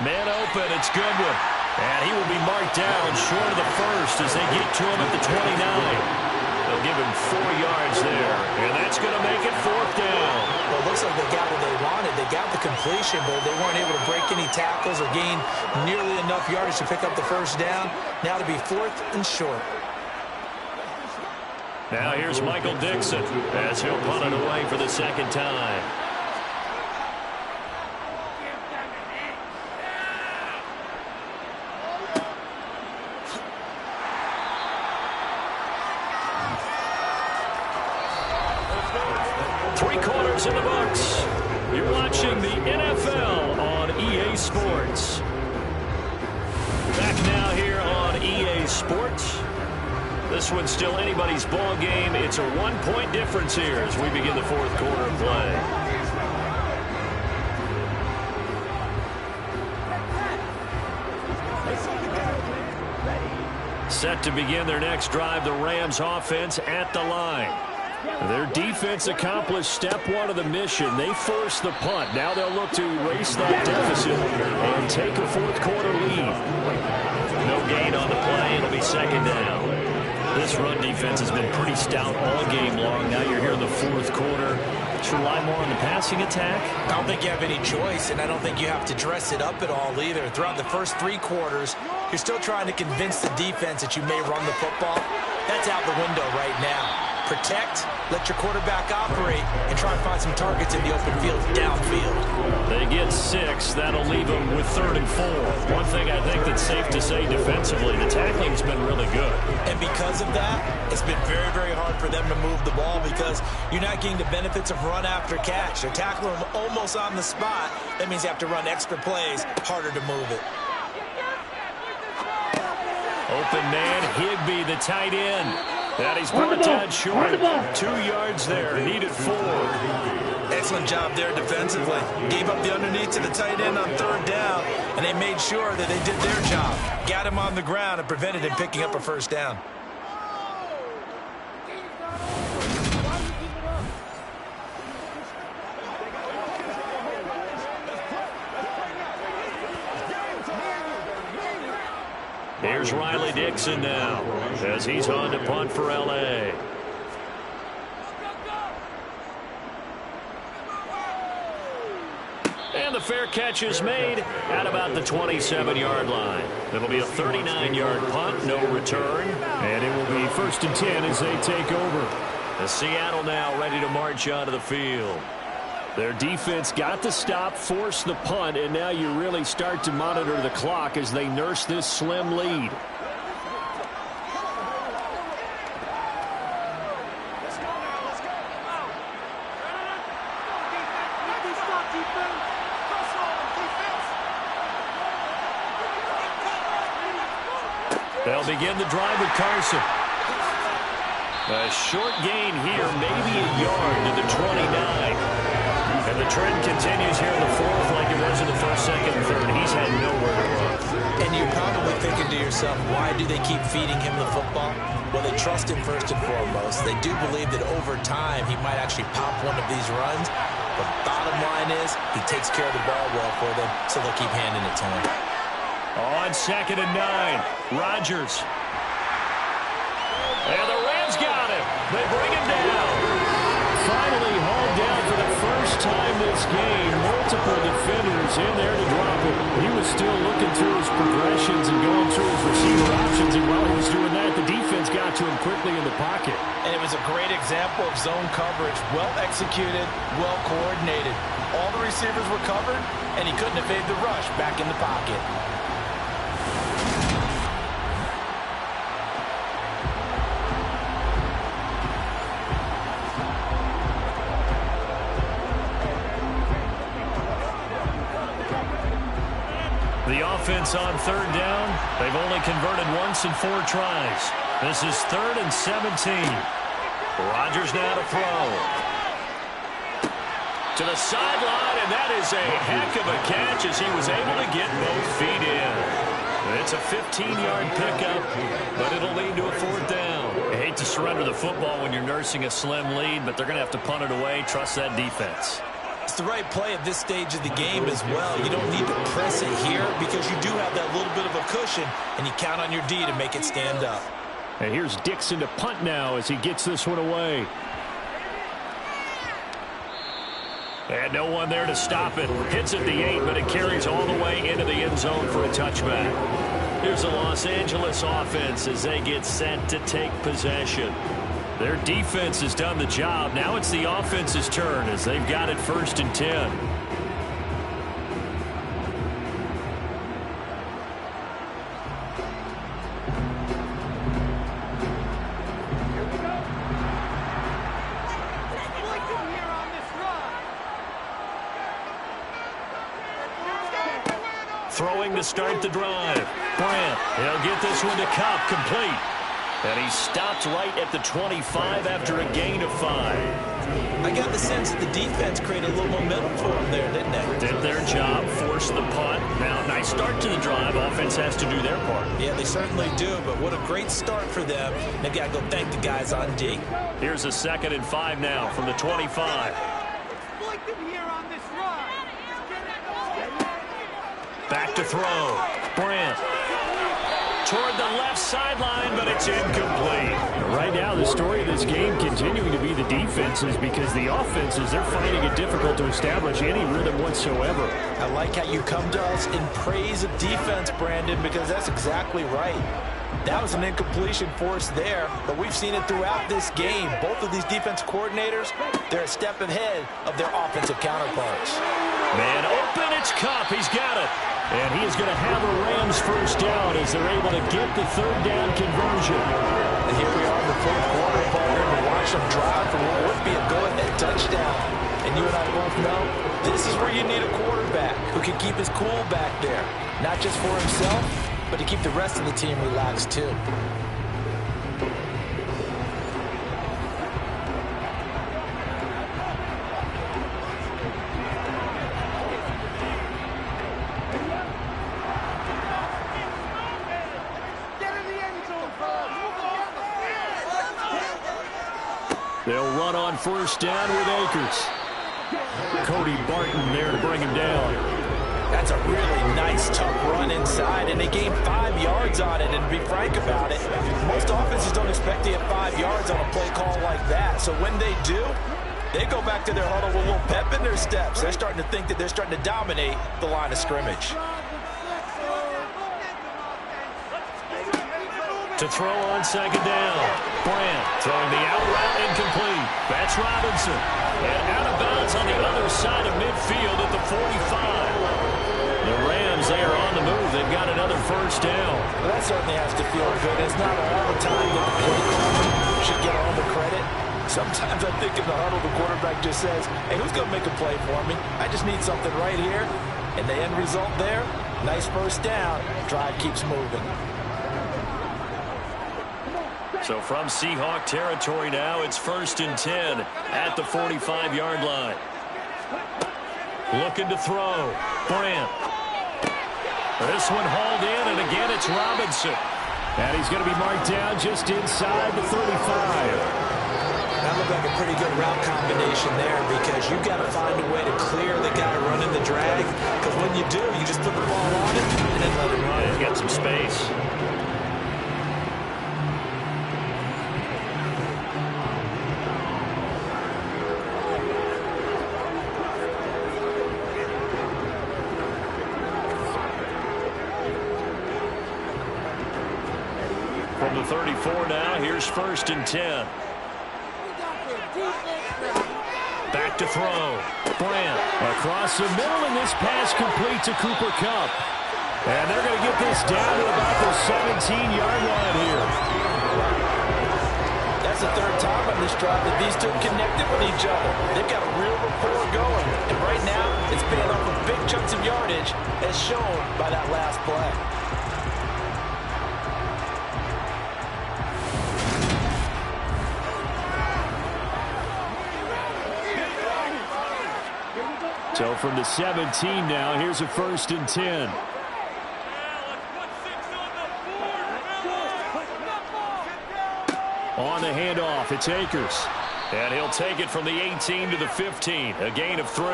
Man open, it's Goodwin. And he will be marked down short of the first as they get to him at the 29. They'll give him 4 yards there. And that's going to make it 4th down. Well, it looks like they got what they wanted. They got the completion, but they weren't able to break any tackles or gain nearly enough yardage to pick up the first down. Now to be 4th and short. Now here's Michael Dixon as he'll punt it away for the 2nd time. In the books. You're watching the NFL on EA Sports. Back now here on EA Sports. This one's still anybody's ball game. It's a 1-point difference here as we begin the 4th quarter of play. Set to begin their next drive, the Rams offense at the line. Their defense accomplished step 1 of the mission. They forced the punt. Now they'll look to erase that deficit and take a 4th quarter lead. No gain on the play. It'll be 2nd down. This run defense has been pretty stout all game long. Now you're here in the 4th quarter. Should rely more on the passing attack? I don't think you have any choice, and I don't think you have to dress it up at all either. Throughout the first 3 quarters, you're still trying to convince the defense that you may run the football. That's out the window right now. Protect, let your quarterback operate, and try and find some targets in the open field downfield. They get 6. That'll leave them with 3rd and 4. One thing I think that's safe to say defensively, the tackling's been really good. And because of that, it's been very, very hard for them to move the ball, because you're not getting the benefits of run after catch. They're tackling them almost on the spot. That means you have to run extra plays, harder to move it. Open man, Higbee, the tight end. That he's brought down short. 2 yards there, needed 4. Excellent job there defensively. Gave up the underneath to the tight end on 3rd down, and they made sure that they did their job. Got him on the ground and prevented him picking up a 1st down. Here's Riley Dixon now as he's on to punt for L.A. And the fair catch is made at about the 27-yard line. It'll be a 39-yard punt, no return. And it will be 1st and 10 as they take over. The Seattle now ready to march onto the field. Their defense got the stop, forced the punt, and now you really start to monitor the clock as they nurse this slim lead. They'll begin the drive with Carson. A short gain here, maybe a yard to the 29. And the trend continues here in the 4th like it was in the 1st, 2nd, and 3rd. He's had nowhere to run. And you're probably thinking to yourself, why do they keep feeding him the football? Well, they trust him first and foremost. They do believe that over time he might actually pop one of these runs. But bottom line is he takes care of the ball well for them, so they'll keep handing it to him. On 2nd and 9, Rodgers. And the Rams got him. They bring him down. Finally hauled down for the first time this game. Multiple defenders in there to drop him. He was still looking through his progressions and going through his receiver options, and while he was doing that, the defense got to him quickly in the pocket. And it was a great example of zone coverage. Well executed, well coordinated. All the receivers were covered, and he couldn't evade the rush back in the pocket. The offense on 3rd down. They've only converted once in 4 tries. This is 3rd and 17. Rodgers now to throw. To the sideline, and that is a heck of a catch as he was able to get both feet in. It's a 15-yard pickup, but it'll lead to a 4th down. I hate to surrender the football when you're nursing a slim lead, but they're going to have to punt it away. Trust that defense. It's the right play at this stage of the game as well. You don't need to press it here because you do have that little bit of a cushion, and you count on your D to make it stand up. And here's Dixon to punt now as he gets this one away. And no one there to stop it. Hits at the 8, but it carries all the way into the end zone for a touchback. Here's the Los Angeles offense as they get set to take possession. Their defense has done the job. Now it's the offense's turn as they've got it 1st and 10. Throwing to start the drive. Bryant, he'll get this one to Cup, complete. And he stopped right at the 25 after a gain of 5. I got the sense that the defense created a little momentum for him there, didn't they? Did their job, forced the punt. Now, nice start to the drive. Offense has to do their part. Yeah, they certainly do, but what a great start for them. They've got to go thank the guys on D. Here's a 2nd and 5 now from the 25. Back to throw. Brandt. Toward the left sideline, but it's incomplete. Right now, the story of this game continuing to be the defenses because the offenses, they're finding it difficult to establish any rhythm whatsoever. I like how you come to us in praise of defense, Brandon, because that's exactly right. That was an incompletion force there, but we've seen it throughout this game. Both of these defense coordinators, they're a step ahead of their offensive counterparts. Man open, it's Cup. He's got it. And he is going to have a Rams 1st down as they're able to get the 3rd down conversion. And here we are in the 4th quarter, partner, to watch them drive for what would be a go-ahead touchdown. And you and I both know this is where you need a quarterback who can keep his cool back there, not just for himself, but to keep the rest of the team relaxed too. They'll run on first down with Akers. Cody Barton there to bring him down. That's a really nice, tough run inside, and they gained 5 yards on it. And to be frank about it, most offenses don't expect to get 5 yards on a play call like that. So when they do, they go back to their huddle with a little pep in their steps. They're starting to think that they're starting to dominate the line of scrimmage. To throw on second down. Brandt throwing the out route incomplete. That's Robinson. And out of bounds on the other side of midfield at the 45. The Rams, they are on the move. They've got another first down. Well, that certainly has to feel good. It's not all the time that the play caller should get all the credit. Sometimes I think in the huddle, the quarterback just says, hey, who's going to make a play for me? I just need something right here. And the end result there, nice first down. Drive keeps moving. So from Seahawk territory now, it's 1st and 10 at the 45-yard line. Looking to throw. Brandt. This one hauled in, and again it's Robinson. And he's going to be marked down just inside the 35. That looked like a pretty good route combination there because you've got to find a way to clear the guy running the drag. Because when you do, you just put the ball on it and then let it run. He's got some space. From the 34 now, here's 1st and 10. Back to throw. Brandt across the middle, and this pass complete to Cooper Kupp. And they're going to get this down to about the 17-yard line here. That's the 3rd time on this drive that these two connected with each other. They've got a real rapport going. And right now, it's paying off with big chunks of yardage as shown by that last play. So from the 17 now, here's a 1st and 10. On the handoff, it's Akers. And he'll take it from the 18 to the 15, a gain of 3.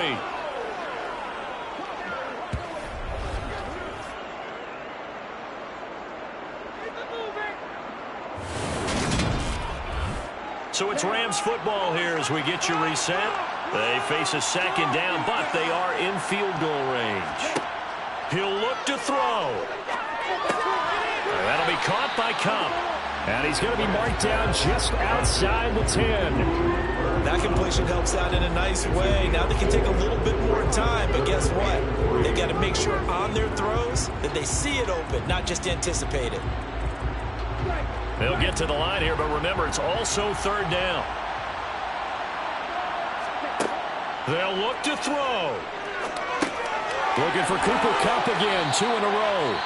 So it's Rams football here as we get you reset. They face a second down, but they are in field goal range. He'll look to throw. And that'll be caught by Kupp. And he's going to be marked down just outside the 10. That completion helps out in a nice way. Now they can take a little bit more time, but guess what? They got to make sure on their throws that they see it open, not just anticipate it. They'll get to the line here, but remember, it's also 3rd down. They'll look to throw. Looking for Cooper Kupp again, 2 in a row.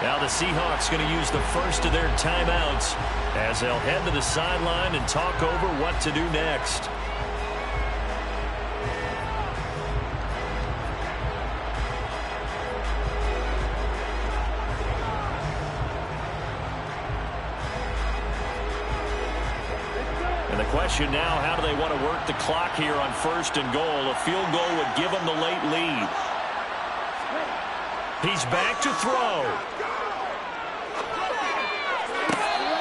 Now the Seahawks going to use the first of their timeouts as they'll head to the sideline and talk over what to do next. And the question now, how do they want to work the clock here on 1st and goal? A field goal would give them the late lead. He's back to throw.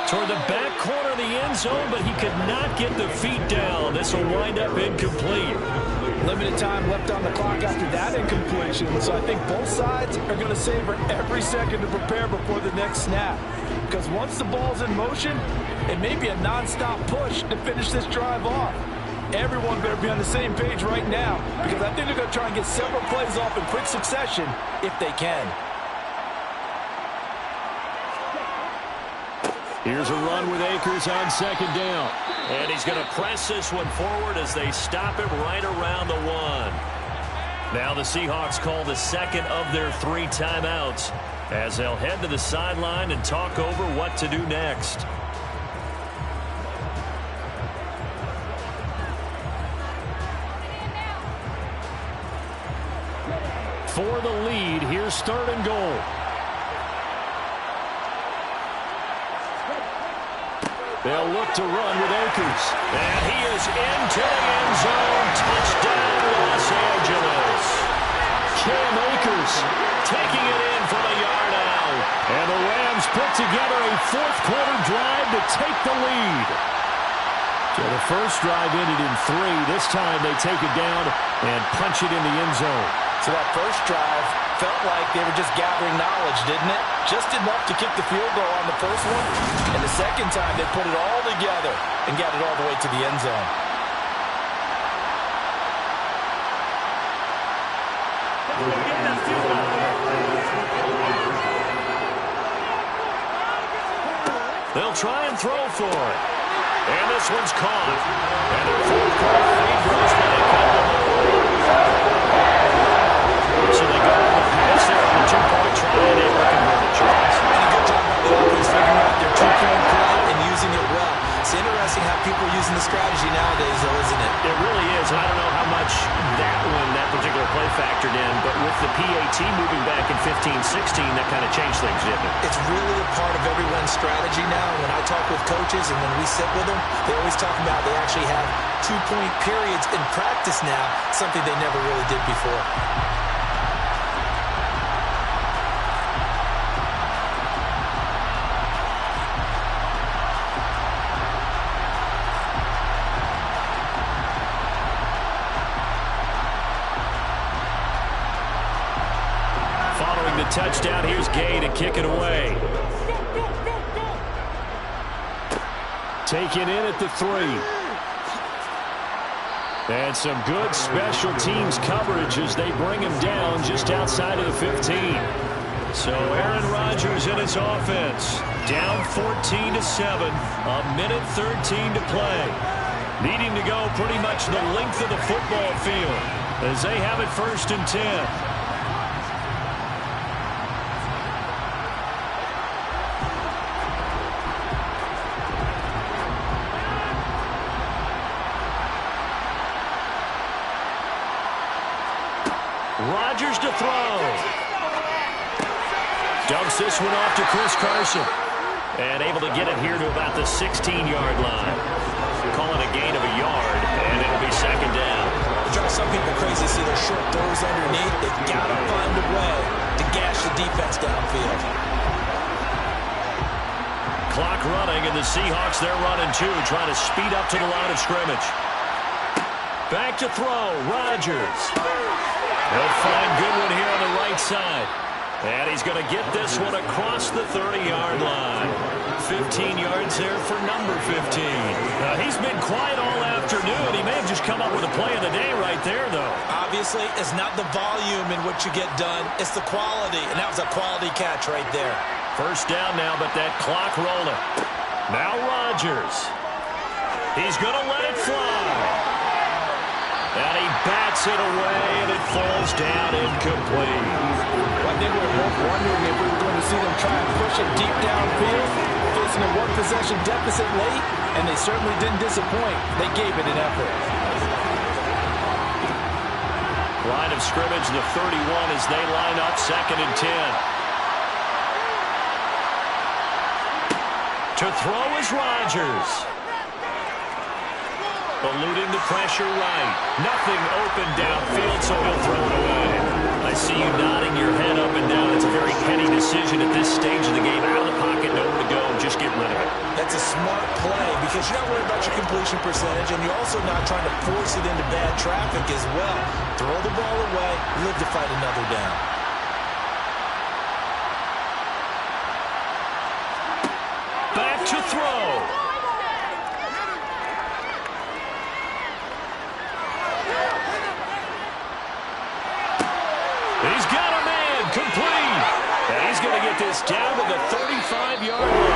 Toward the back corner of the end zone, but he could not get the feet down. This will wind up incomplete. Limited time left on the clock after that incompletion, so I think both sides are going to savor every second to prepare before the next snap. Because once the ball's in motion, it may be a non-stop push to finish this drive off. Everyone better be on the same page right now, because I think they're going to try and get several plays off in quick succession if they can. Here's a run with Akers on 2nd down. And he's going to press this one forward as they stop it right around the 1. Now the Seahawks call the second of their 3 timeouts as they'll head to the sideline and talk over what to do next. For the lead, here's 3rd and goal. They'll look to run with Akers. And he is into the end zone. Touchdown, Los Angeles. Cam Akers taking it in from a yard out. And the Rams put together a 4th quarter drive to take the lead. So the first drive ended in 3. This time they take it down and punch it in the end zone. So that first drive felt like they were just gathering knowledge, didn't it? Just enough to kick the field goal on the first one. And the second time they put it all together and got it all the way to the end zone. They'll try and throw for it. And this one's caught. And their 4th quarter lead grows by a couple. So they go on the pass there on the 2-point try, and they convert it, Charles. And a good job by the offense figuring out their 2-point play and using it well. It's interesting how people are using the strategy nowadays, though, isn't it? It really is, and I don't know how much that particular play factored in, but with the PAT moving back in 15-16, that kind of changed things, didn't it? It's really a part of everyone's strategy now. When I talk with coaches and when we sit with them, they always talk about they actually have 2-point periods in practice now, something they never really did before. Touchdown. Here's Gay to kick it away. Taken in at the 3. And some good special teams coverage as they bring him down just outside of the 15. So Aaron Rodgers in his offense. Down 14-7. A minute 13 to play. Needing to go pretty much the length of the football field as they have it 1st and 10. Rodgers to throw. Dumps this one off to Chris Carson. And able to get it here to about the 16-yard line. Calling a gain of a yard, and it'll be 2nd down. It drives some people crazy to see their short throws underneath. They've got to find a way to gash the defense downfield. Clock running, and the Seahawks, they're running too, trying to speed up to the line of scrimmage. Back to throw, Rodgers. He'll find Goodwin here on the right side. And he's going to get this one across the 30-yard line. 15 yards there for number 15. He's been quiet all afternoon. He may have just come up with a play of the day right there, though. Obviously, it's not the volume in what you get done. It's the quality, and that was a quality catch right there. 1st down now, but that clock rolling. Now Rodgers. He's going to let it fly. And he bats it away, and it falls down incomplete. Well, I think we were both wondering if we were going to see them try and push it deep downfield, facing a 1-possession deficit late, and they certainly didn't disappoint. They gave it an effort. Line of scrimmage, the 31 as they line up 2nd and 10. To throw is Rodgers. Eluding the pressure right. Nothing open downfield, so he'll throw it away. I see you nodding your head up and down. It's a very heady decision at this stage of the game. Out of the pocket, nowhere to go. Just get rid of it. That's a smart play because you're not worried about your completion percentage, and you're also not trying to force it into bad traffic as well. Throw the ball away, live to fight another down. Back to throw. He's got a man, complete. And he's going to get this down to the 35-yard line.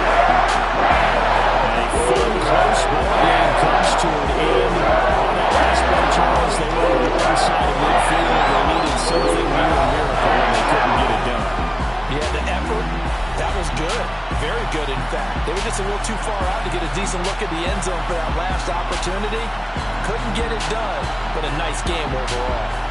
A fun, close ball game comes to an end. On that last play, Charles, they were inside of midfield. They needed something near a miracle, and they couldn't get it done. Yeah, the effort opportunity. Couldn't get it done, but a nice game overall.